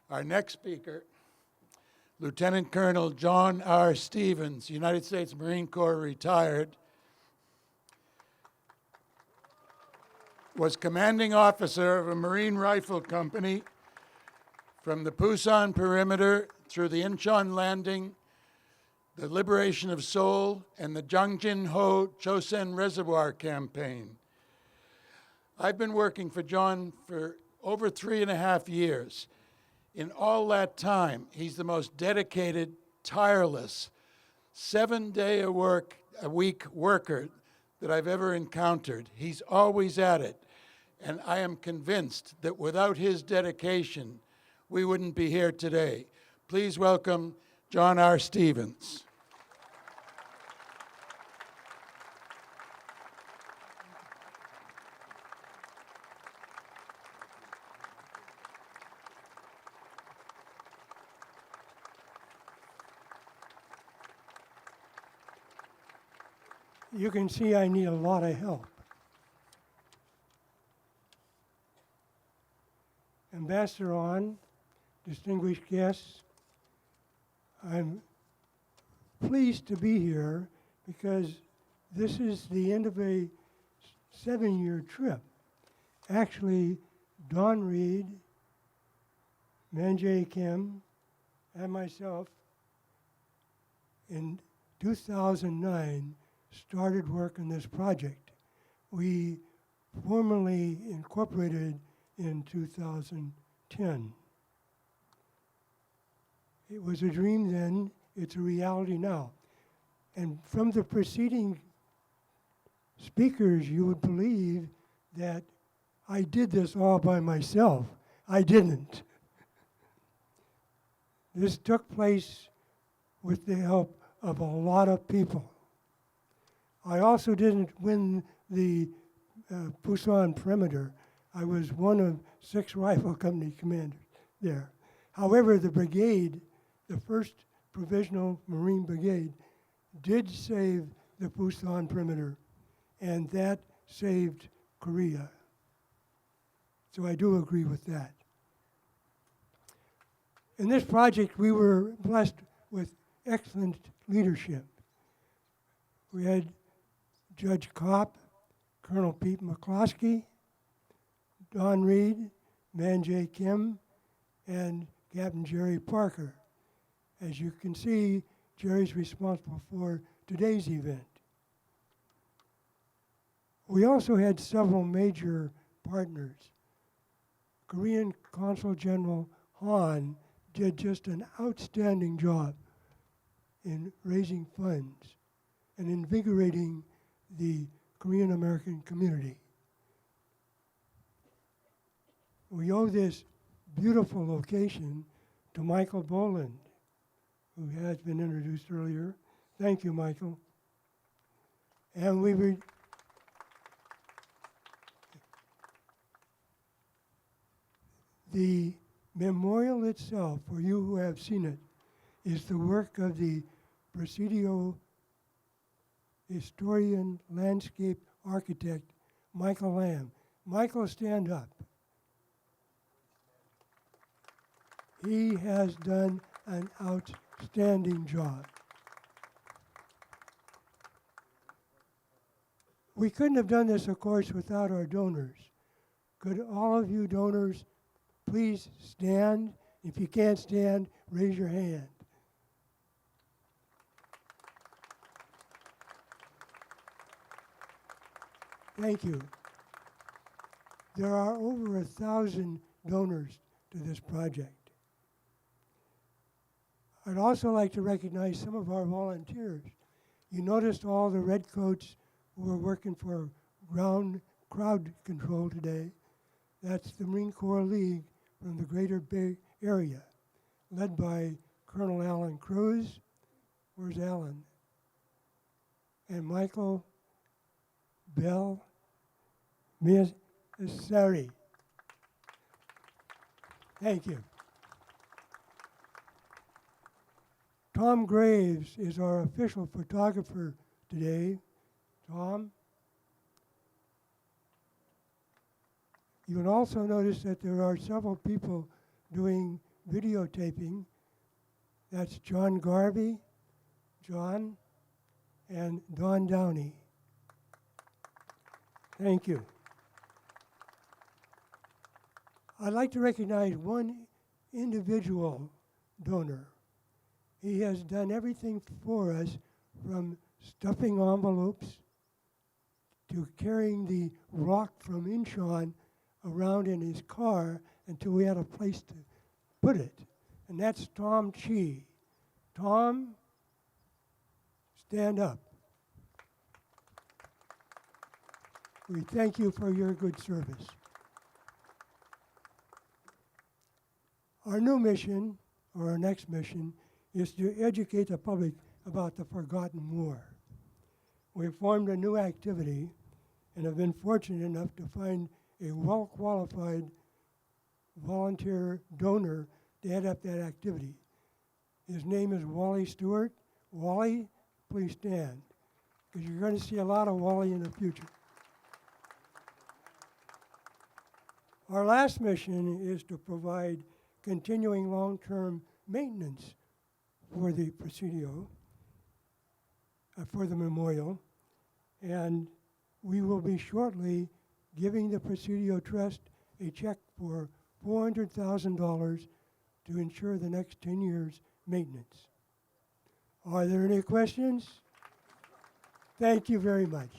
Our next speaker, Lieutenant Colonel John R. Stevens, United States Marine Corps retired, was commanding officer of a Marine Rifle Company from the Pusan perimeter through the Incheon Landing, the liberation of Seoul, and the Jangjin-ho Chosen Reservoir Campaign. I've been working for John for over 3.5 years. In all that time, he's the most dedicated, tireless, 7-day-a-week worker that I've ever encountered. He's always at it, and I am convinced that without his dedication, we wouldn't be here today. Please welcome John R. Stevens. You can see I need a lot of help. Ambassador On, distinguished guests, I'm pleased to be here because this is the end of a 7-year trip. Actually, Don Reed, Manjay Kim, and myself in 2009 started work on this project. We formally incorporated in 2010. It was a dream then, it's a reality now. And from the preceding speakers, you would believe that I did this all by myself. I didn't. This took place with the help of a lot of people. I also didn't win the Pusan perimeter. I was one of 6 rifle company commanders there. However, the brigade, the 1st Provisional Marine Brigade, did save the Pusan perimeter, and that saved Korea. So I do agree with that. In this project, we were blessed with excellent leadership. We had Judge Kopp, Colonel Pete McCloskey, Don Reed, Manjay Kim, and Captain Jerry Parker. As you can see, Jerry's responsible for today's event. We also had several major partners. Korean Consul General Han did just an outstanding job in raising funds and invigorating the Korean American community. We owe this beautiful location to Michael Boland, who has been introduced earlier. Thank you, Michael. And the memorial itself, for you who have seen it, is the work of the Presidio historian, landscape architect, Michael Lamb. Michael, stand up. He has done an outstanding job. We couldn't have done this, of course, without our donors. Could all of you donors please stand? If you can't stand, raise your hand. Thank you. There are over 1,000 donors to this project. I'd also like to recognize some of our volunteers. You noticed all the red coats who are working for ground crowd control today. That's the Marine Corps League from the Greater Bay Area, led by Colonel Alan Cruz. Where's Alan? And Michael Bell. Sorry. Thank you. Tom Graves is our official photographer today. Tom? You will also notice that there are several people doing videotaping. That's John Garvey, John, and Don Downey. Thank you. I'd like to recognize one individual donor. He has done everything for us, from stuffing envelopes to carrying the rock from Incheon around in his car until we had a place to put it. And that's Tom Chi. Tom, stand up. We thank you for your good service. Our new mission, or our next mission, is to educate the public about the forgotten war. We've formed a new activity and have been fortunate enough to find a well-qualified volunteer donor to head up that activity. His name is Wally Stewart. Wally, please stand, because you're going to see a lot of Wally in the future. Our last mission is to provide continuing long-term maintenance for the Presidio, for the memorial, and we will be shortly giving the Presidio Trust a check for $400,000 to ensure the next 10 years' maintenance. Are there any questions? Thank you very much.